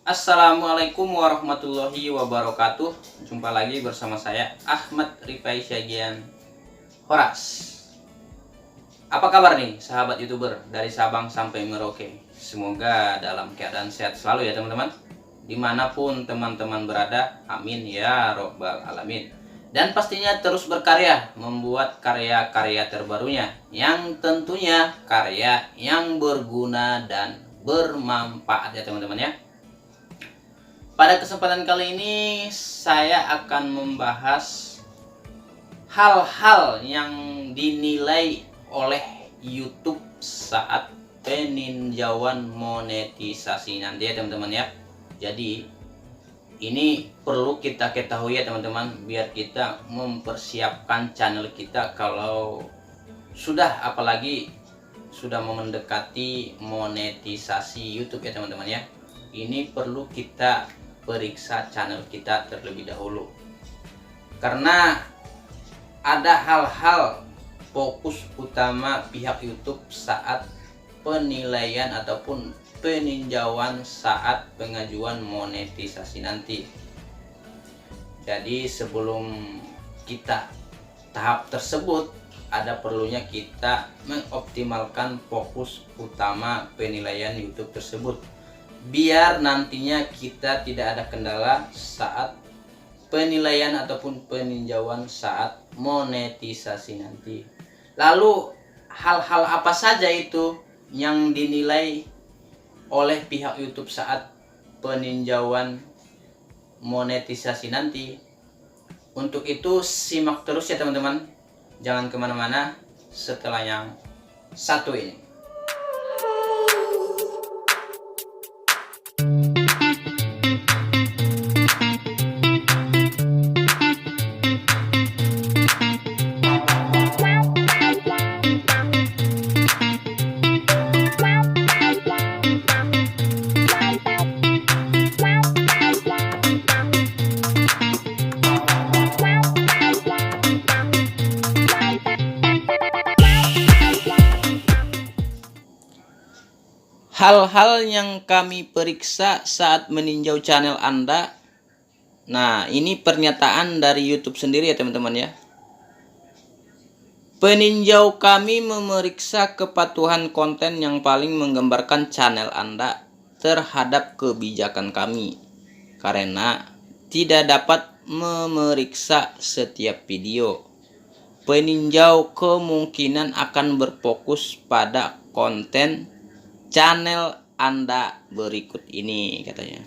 Assalamualaikum warahmatullahi wabarakatuh. Jumpa lagi bersama saya Ahmad Rifai Syagian Horas. Apa kabar nih sahabat YouTuber dari Sabang sampai Merauke? Semoga dalam keadaan sehat selalu ya teman-teman, dimanapun teman-teman berada. Amin ya robbal alamin. Dan pastinya terus berkarya, membuat karya-karya terbarunya, yang tentunya karya yang berguna dan bermanfaat ya teman-teman ya. Pada kesempatan kali ini saya akan membahas hal-hal yang dinilai oleh YouTube saat peninjauan monetisasi nanti ya teman-teman ya. Jadi ini perlu kita ketahui ya teman-teman, biar kita mempersiapkan channel kita kalau sudah, apalagi sudah mendekati monetisasi YouTube ya teman-teman ya. Ini perlu kita periksa channel kita terlebih dahulu, karena ada hal-hal fokus utama pihak YouTube saat penilaian ataupun peninjauan saat pengajuan monetisasi nanti. Jadi sebelum kita tahap tersebut, ada perlunya kita mengoptimalkan fokus utama penilaian YouTube tersebut, biar nantinya kita tidak ada kendala saat penilaian ataupun peninjauan saat monetisasi nanti. Lalu hal-hal apa saja itu yang dinilai oleh pihak YouTube saat peninjauan monetisasi nanti? Untuk itu simak terus ya teman-teman, jangan kemana-mana setelah yang satu ini. Hal-hal yang kami periksa saat meninjau channel Anda. Nah, ini pernyataan dari YouTube sendiri ya teman-teman ya. Peninjau kami memeriksa kepatuhan konten yang paling menggambarkan channel Anda terhadap kebijakan kami, karena tidak dapat memeriksa setiap video. Peninjau kemungkinan akan berfokus pada konten channel Anda berikut ini, katanya.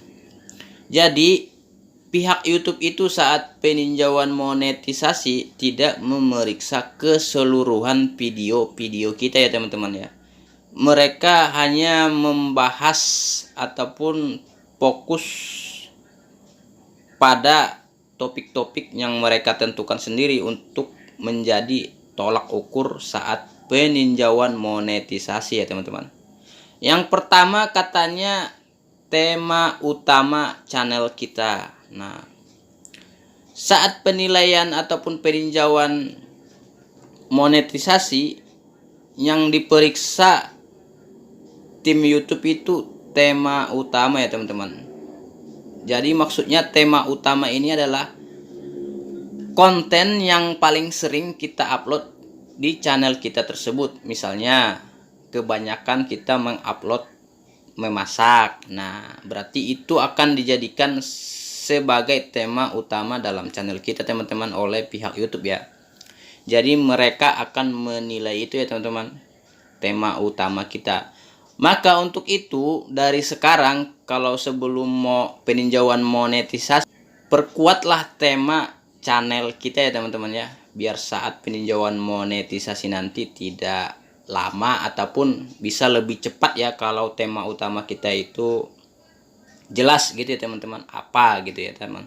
Jadi pihak YouTube itu saat peninjauan monetisasi tidak memeriksa keseluruhan video-video kita ya teman-teman ya. Mereka hanya membahas ataupun fokus pada topik-topik yang mereka tentukan sendiri untuk menjadi tolak ukur saat peninjauan monetisasi ya teman-teman. Yang pertama katanya tema utama channel kita. Nah, saat penilaian ataupun peninjauan monetisasi yang diperiksa tim YouTube itu tema utama ya teman-teman. Jadi maksudnya tema utama ini adalah konten yang paling sering kita upload di channel kita tersebut. Misalnya kebanyakan kita mengupload memasak. Nah, berarti itu akan dijadikan sebagai tema utama dalam channel kita teman-teman oleh pihak YouTube ya. Jadi mereka akan menilai itu ya teman-teman, tema utama kita. Maka untuk itu dari sekarang, kalau sebelum mau peninjauan monetisasi, perkuatlah tema channel kita ya teman-teman ya, biar saat peninjauan monetisasi nanti tidak lama ataupun bisa lebih cepat ya kalau tema utama kita itu jelas gitu ya teman-teman, apa gitu ya teman.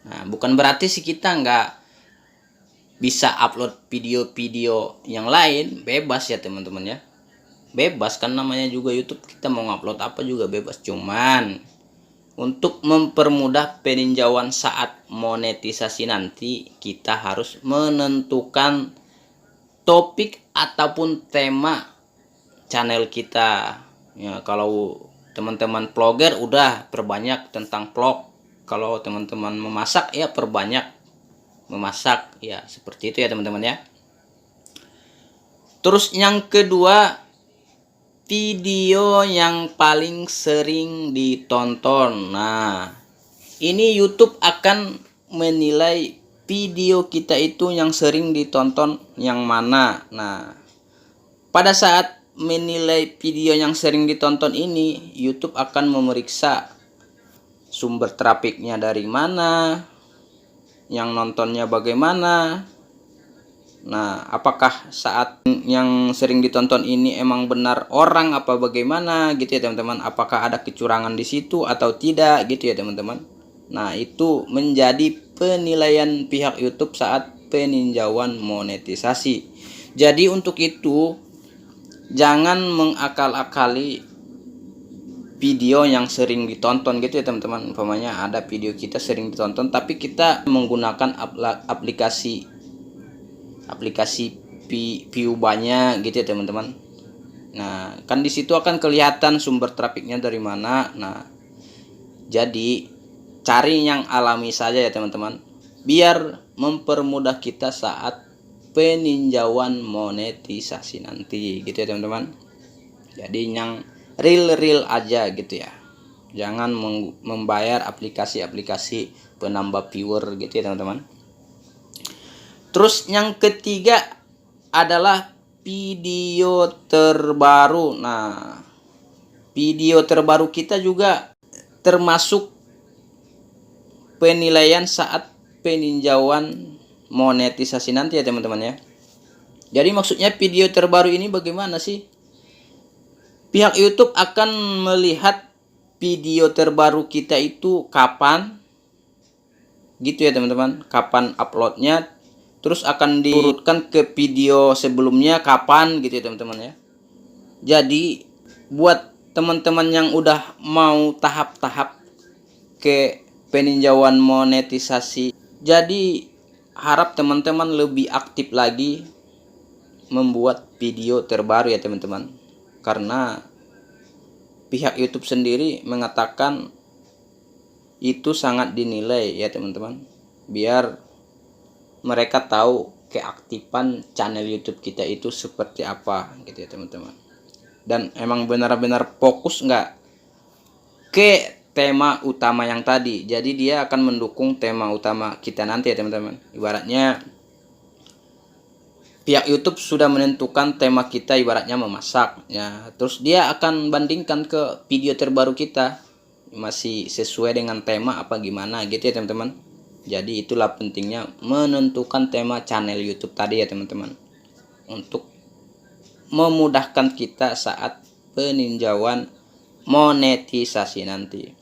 Nah, bukan berarti sih kita nggak bisa upload video-video yang lain, bebas ya teman-teman ya, bebas kan namanya juga YouTube, kita mau ngupload apa juga bebas. Cuman untuk mempermudah peninjauan saat monetisasi nanti, kita harus menentukan topik ataupun tema channel kita ya. Kalau teman-teman vlogger udah perbanyak tentang vlog. Kalau teman-teman memasak ya perbanyak memasak ya, seperti itu ya teman-teman ya. Terus yang kedua, video yang paling sering ditonton. Nah, ini YouTube akan menilai video kita itu yang sering ditonton yang mana. Nah, pada saat menilai video yang sering ditonton ini, YouTube akan memeriksa sumber trafiknya dari mana, yang nontonnya bagaimana. Nah, apakah saat yang sering ditonton ini emang benar orang apa bagaimana gitu ya teman-teman? Apakah ada kecurangan di situ atau tidak gitu ya teman-teman? Nah, itu menjadi penilaian pihak YouTube saat peninjauan monetisasi. Jadi untuk itu jangan mengakal-akali video yang sering ditonton gitu ya teman-teman. Umpamanya ada video kita sering ditonton tapi kita menggunakan aplikasi view banyak gitu ya teman-teman. Nah, kan di situ akan kelihatan sumber trafiknya dari mana. Nah, jadi cari yang alami saja ya teman-teman, biar mempermudah kita saat peninjauan monetisasi nanti gitu ya teman-teman. Jadi yang real aja gitu ya, jangan membayar aplikasi penambah viewer gitu ya teman-teman. Terus yang ketiga adalah video terbaru. Nah, video terbaru kita juga termasuk penilaian saat peninjauan monetisasi nanti ya teman-teman ya. Jadi maksudnya video terbaru ini bagaimana sih? Pihak YouTube akan melihat video terbaru kita itu kapan gitu ya teman-teman, kapan uploadnya, terus akan diurutkan ke video sebelumnya kapan gitu ya teman-teman ya. Jadi buat teman-teman yang udah mau tahap-tahap ke peninjauan monetisasi, jadi harap teman-teman lebih aktif lagi membuat video terbaru ya teman-teman, karena pihak YouTube sendiri mengatakan itu sangat dinilai ya teman-teman, biar mereka tahu keaktifan channel YouTube kita itu seperti apa gitu ya teman-teman. Dan emang benar-benar fokus nggak ke tema utama yang tadi. Jadi dia akan mendukung tema utama kita nanti ya teman-teman. Ibaratnya pihak YouTube sudah menentukan tema kita ibaratnya memasak ya, terus dia akan bandingkan ke video terbaru kita masih sesuai dengan tema apa gimana gitu ya teman-teman. Jadi itulah pentingnya menentukan tema channel YouTube tadi ya teman-teman, untuk memudahkan kita saat peninjauan monetisasi nanti.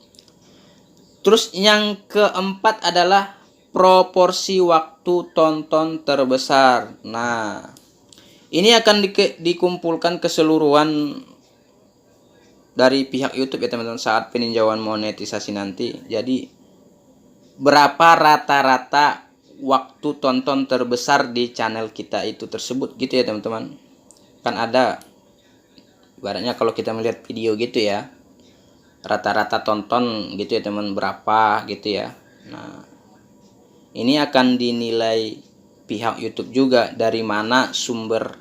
Terus yang keempat adalah proporsi waktu tonton terbesar. Nah, ini akan dikumpulkan keseluruhan dari pihak YouTube ya teman-teman saat peninjauan monetisasi nanti. Jadi berapa rata-rata waktu tonton terbesar di channel kita itu tersebut gitu ya teman-teman. Kan ada ibaratnya kalau kita melihat video gitu ya, rata-rata tonton gitu ya teman berapa gitu ya. Nah, ini akan dinilai pihak YouTube juga, dari mana sumber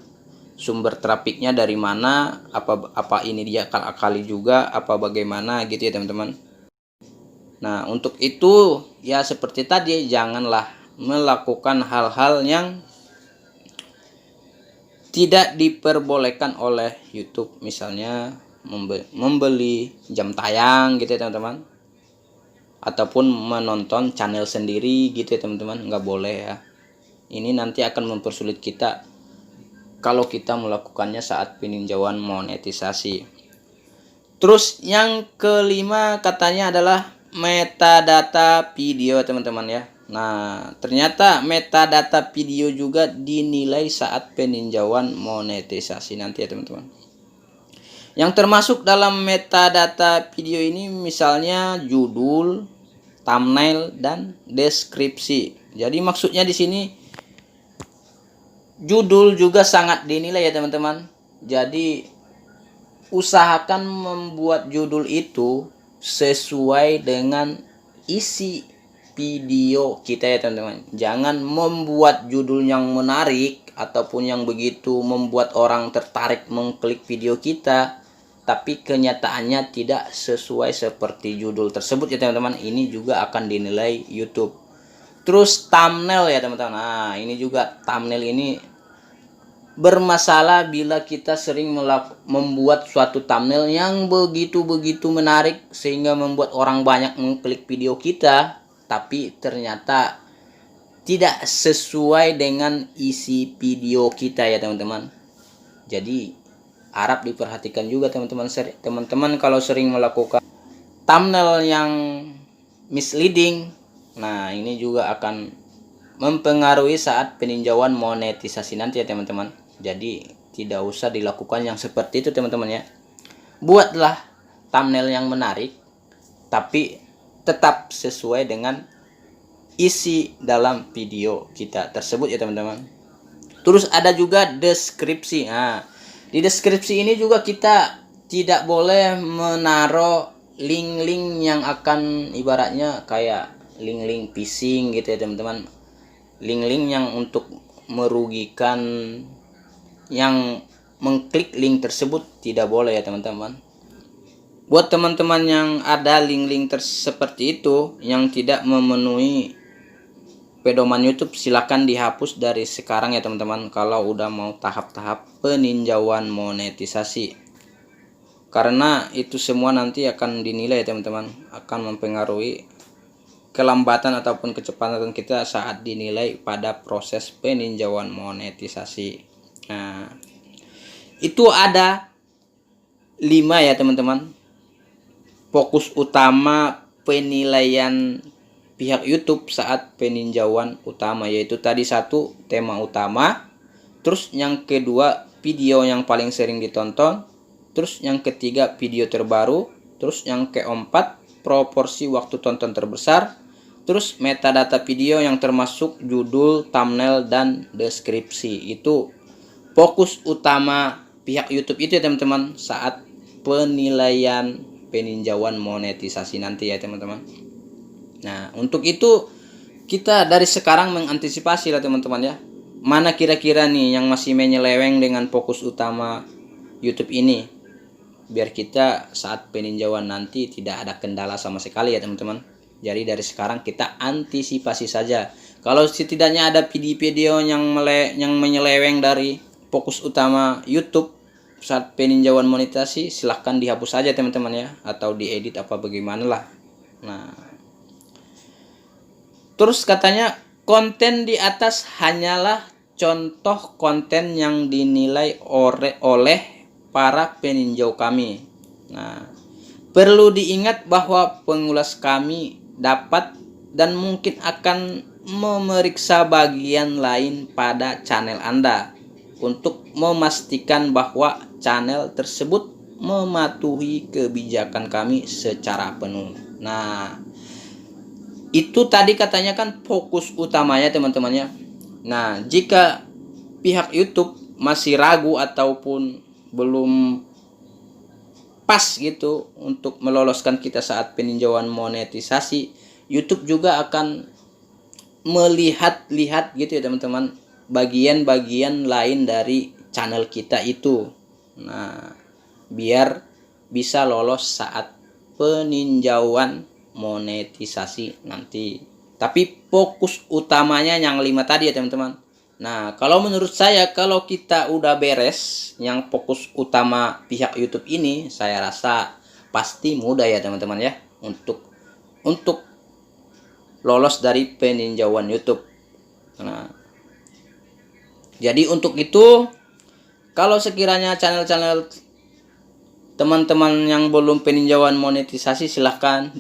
trafiknya dari mana, apa ini dia akal-akali juga apa bagaimana gitu ya teman-teman. Nah, untuk itu ya seperti tadi, janganlah melakukan hal-hal yang tidak diperbolehkan oleh YouTube, misalnya membeli jam tayang gitu ya teman-teman, ataupun menonton channel sendiri gitu ya teman-teman, nggak boleh ya. Ini nanti akan mempersulit kita kalau kita melakukannya saat peninjauan monetisasi. Terus yang kelima katanya adalah metadata video teman-teman ya. Nah, ternyata metadata video juga dinilai saat peninjauan monetisasi nanti ya teman-teman. Yang termasuk dalam metadata video ini misalnya judul, thumbnail, dan deskripsi. Jadi maksudnya di sini judul juga sangat dinilai ya teman-teman. Jadi usahakan membuat judul itu sesuai dengan isi video kita ya teman-teman. Jangan membuat judul yang menarik ataupun yang begitu membuat orang tertarik mengklik video kita, tapi kenyataannya tidak sesuai seperti judul tersebut ya teman-teman. Ini juga akan dinilai YouTube. Terus thumbnail ya teman-teman. Nah, ini juga thumbnail ini bermasalah bila kita sering membuat suatu thumbnail yang begitu-begitu menarik sehingga membuat orang banyak mengklik video kita, tapi ternyata tidak sesuai dengan isi video kita ya teman-teman. Jadi harap diperhatikan juga teman-teman. Teman-teman kalau sering melakukan thumbnail yang misleading, nah ini juga akan mempengaruhi saat peninjauan monetisasi nanti ya teman-teman. Jadi tidak usah dilakukan yang seperti itu teman-teman ya. Buatlah thumbnail yang menarik, tapi tetap sesuai dengan isi dalam video kita tersebut ya teman-teman. Terus ada juga deskripsi. Nah, di deskripsi ini juga kita tidak boleh menaruh link-link yang akan ibaratnya kayak link-link phishing gitu ya teman-teman. Link-link yang untuk merugikan yang mengklik link tersebut tidak boleh ya teman-teman. Buat teman-teman yang ada link-link seperti itu yang tidak memenuhi pedoman YouTube, silakan dihapus dari sekarang ya teman-teman kalau udah mau tahap-tahap peninjauan monetisasi. Karena itu semua nanti akan dinilai ya teman-teman, akan mempengaruhi kelambatan ataupun kecepatan kita saat dinilai pada proses peninjauan monetisasi. Nah, itu ada 5 ya teman-teman fokus utama penilaian pihak YouTube saat peninjauan utama, yaitu tadi 1 tema utama, terus yang kedua video yang paling sering ditonton, terus yang ketiga video terbaru, terus yang keempat proporsi waktu tonton terbesar, terus metadata video yang termasuk judul, thumbnail, dan deskripsi. Itu fokus utama pihak YouTube itu ya teman-teman saat penilaian peninjauan monetisasi nanti ya teman-teman. Nah, untuk itu kita dari sekarang mengantisipasi lah teman-teman ya. Mana kira-kira nih yang masih menyeleweng dengan fokus utama YouTube ini, biar kita saat peninjauan nanti tidak ada kendala sama sekali ya teman-teman. Jadi dari sekarang kita antisipasi saja. Kalau setidaknya ada video-video yang menyeleweng dari fokus utama YouTube saat peninjauan monetisasi, silahkan dihapus saja teman-teman ya, atau diedit apa bagaimana lah. Nah, terus katanya konten di atas hanyalah contoh konten yang dinilai oleh para peninjau kami. Nah, perlu diingat bahwa pengulas kami dapat dan mungkin akan memeriksa bagian lain pada channel Anda untuk memastikan bahwa channel tersebut mematuhi kebijakan kami secara penuh. Nah, itu tadi katanya kan fokus utamanya teman-teman ya. Nah, jika pihak YouTube masih ragu ataupun belum pas gitu untuk meloloskan kita saat peninjauan monetisasi, YouTube juga akan melihat-lihat gitu ya teman-teman, bagian-bagian lain dari channel kita itu. Nah, biar bisa lolos saat peninjauan monetisasi nanti. Tapi fokus utamanya yang 5 tadi ya teman-teman. Nah, kalau menurut saya kalau kita udah beres yang fokus utama pihak YouTube ini, saya rasa pasti mudah ya teman-teman ya untuk lolos dari peninjauan YouTube. Nah, jadi untuk itu kalau sekiranya channel-channel teman-teman yang belum peninjauan monetisasi, silahkan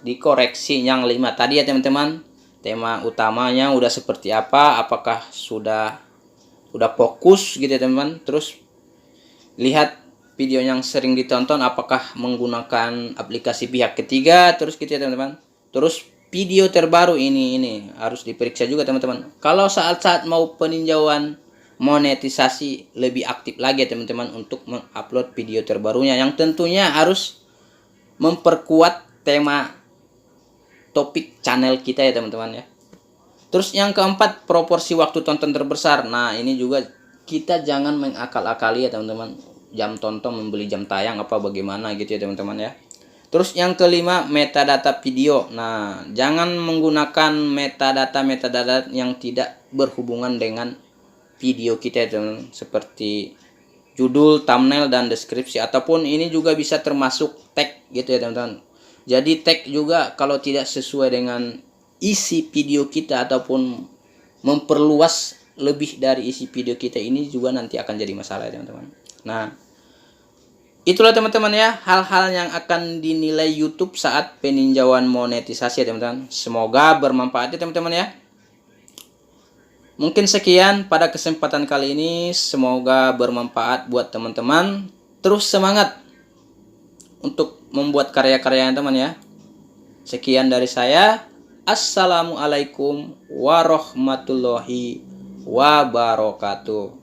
dikoreksi yang 5 tadi ya teman-teman. Tema utamanya udah seperti apa, apakah sudah fokus gitu ya teman-teman. Terus lihat video yang sering ditonton apakah menggunakan aplikasi pihak ketiga, terus gitu ya teman-teman. Terus video terbaru ini harus diperiksa juga teman-teman. Kalau saat-saat mau peninjauan monetisasi lebih aktif lagi ya teman-teman untuk mengupload video terbarunya, yang tentunya harus memperkuat tema topik channel kita ya teman-teman ya. Terus yang keempat, proporsi waktu tonton terbesar. Nah, ini juga kita jangan mengakal-akali ya teman-teman. Jam tonton membeli jam tayang apa bagaimana gitu ya teman-teman ya. Terus yang kelima, metadata video. Nah, jangan menggunakan metadata yang tidak berhubungan dengan video kita ya teman-teman, seperti judul, thumbnail, dan deskripsi, ataupun ini juga bisa termasuk tag gitu ya teman-teman. Jadi tag juga kalau tidak sesuai dengan isi video kita ataupun memperluas lebih dari isi video kita, ini juga nanti akan jadi masalah ya teman-teman. Nah, itulah teman-teman ya hal-hal yang akan dinilai YouTube saat peninjauan monetisasi ya teman-teman. Semoga bermanfaat ya teman-teman ya. Mungkin sekian pada kesempatan kali ini, semoga bermanfaat buat teman-teman. Terus semangat untuk membuat karya-karya teman ya. Sekian dari saya. Assalamualaikum warahmatullahi wabarakatuh.